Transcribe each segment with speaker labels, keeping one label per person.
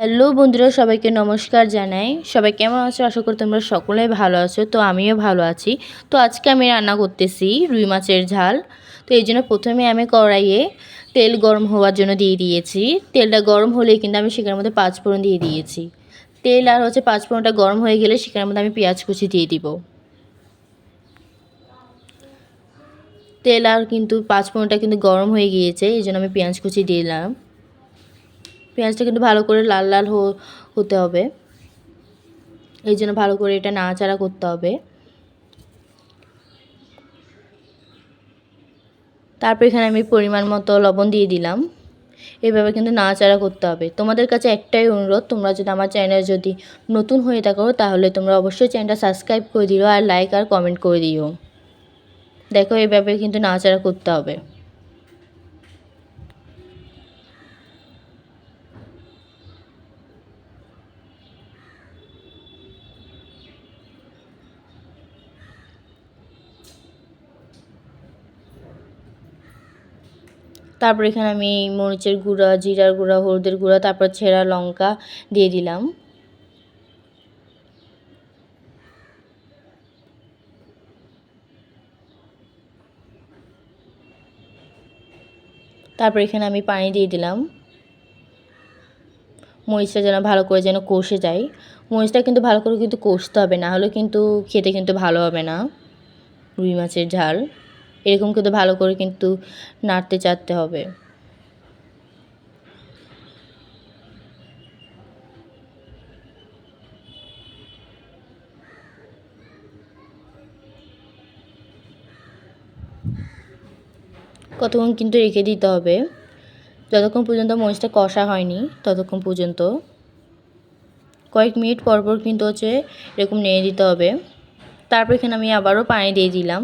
Speaker 1: Hello বন্ধুরা, সবাইকে নমস্কার জানাই। সবাই কেমন আছো? আশা করি তোমরা সকলেই ভালো আছো। তো আমিও ভালো আছি। তো আজকে আমি রান্না করতেছি রুই মাছের ঝাল। তো এই জন্য প্রথমে আমি কড়াইয়ে তেল গরম হওয়ার জন্য দিয়ে দিয়েছি। তেলটা গরম হলেই কিন্তু আমি সেখানের মধ্যে পাঁচফোড়ন দিয়ে দিয়েছি। তেল আর পাঁচফোড়নটা গরম হয়ে গেলে সেখানের মধ্যে আমি পেঁয়াজ কুচি দিয়ে দিব। তেল আর কিন্তু পাঁচফোড়নটা কিন্তু গরম হয়ে গিয়েছে, এই জন্য আমি পেঁয়াজ কুচি দিলাম। পেঁয়াজটা কিন্তু ভালো করে লাল লাল হতে হবে, এই জন্য ভালো করে এটা নাড়াচাড়া করতে হবে। তারপর এখানে আমি পরিমাণ মতো লবণ দিয়ে দিলাম। এভাবে কিন্তু নাড়াচাড়া করতে হবে। তোমাদের কাছে একটাই অনুরোধ, তোমরা যদি আমার চ্যানেল যদি নতুন হয়ে থাকো তাহলে তোমরা অবশ্যই চ্যানেলটা সাবস্ক্রাইব করে দিও আর লাইক আর কমেন্ট করে দিও। দেখো এভাবে কিন্তু নাড়াচাড়া করতে হবে। তারপর এখানে আমি মরিচের গুঁড়া, জিরার গুঁড়া, হলুদের গুঁড়া, তারপর ছেঁড়া লঙ্কা দিয়ে দিলাম। তারপর এখানে আমি পানি দিয়ে দিলাম। মরিচটা যেন ভালো করে কষে যায়। মরিচটা কিন্তু ভালো করে কিন্তু কষতে হবে, না হলে কিন্তু খেতে কিন্তু ভালো হবে না। রুই মাছের ঝাল এরকম কিন্তু ভালো করে কিন্তু নাড়তে চাড়তে হবে। কতক্ষণ কিন্তু রেখে দিতে হবে, যতক্ষণ পর্যন্ত মরিচটা কষা হয়নি ততক্ষণ পর্যন্ত। কয়েক মিনিট পর পর কিন্তু এরকম নেড়ে দিতে হবে। তারপর এখানে আমি আবারও পানি দিয়ে দিলাম।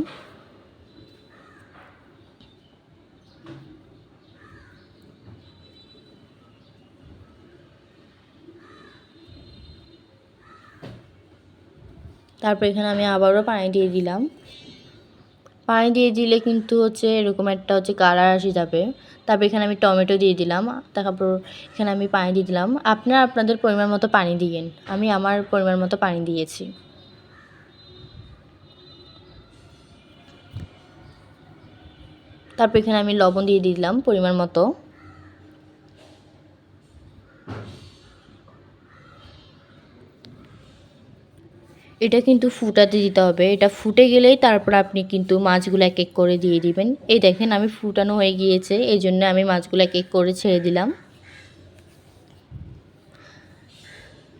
Speaker 1: তারপর এখানে আমি আবারও পানি দিয়ে দিলাম। পানি দিয়ে দিলে কিন্তু এরকম একটা কালার আসে যাবে। তারপর এখানে আমি টমেটো দিয়ে দিলাম। তারপর এখানে আমি পানি দিয়ে দিলাম। আপনারা আপনাদের পরিমাণ মতো পানি দিয়েন, আমি আমার পরিমাণ মতো পানি দিয়েছি। তারপর এখানে আমি লবণ দিয়ে দিলাম পরিমাণ মতো। এটা কিন্তু ফুটাতে দিতে হবে। এটা ফুটে গেলেই তারপর আপনি কিন্তু মাছগুলো এক এক করে দিয়ে দিবেন। এই দেখেন আমি ফুটানো হয়ে গিয়েছে, এই জন্য আমি মাছগুলো এক এক করে ছেড়ে দিলাম।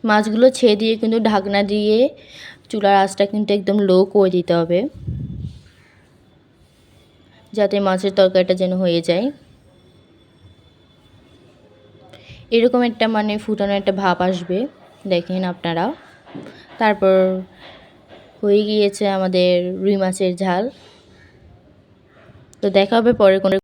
Speaker 1: মাছগুলো ছেড়ে দিয়ে কিন্তু ঢাকনা দিয়ে চুলার আঁচটা কিন্তু একদম লো করে দিতে হবে, যাতে মাছের তরকারিটা যেন হয়ে যায়। এরকম একটা ফুটানো একটা ভাব আসবে, দেখেন আপনারা। তারপর হয়ে গিয়েছে আমাদের রুই মাছের ঝাল। তো দেখা হবে পরে কোনো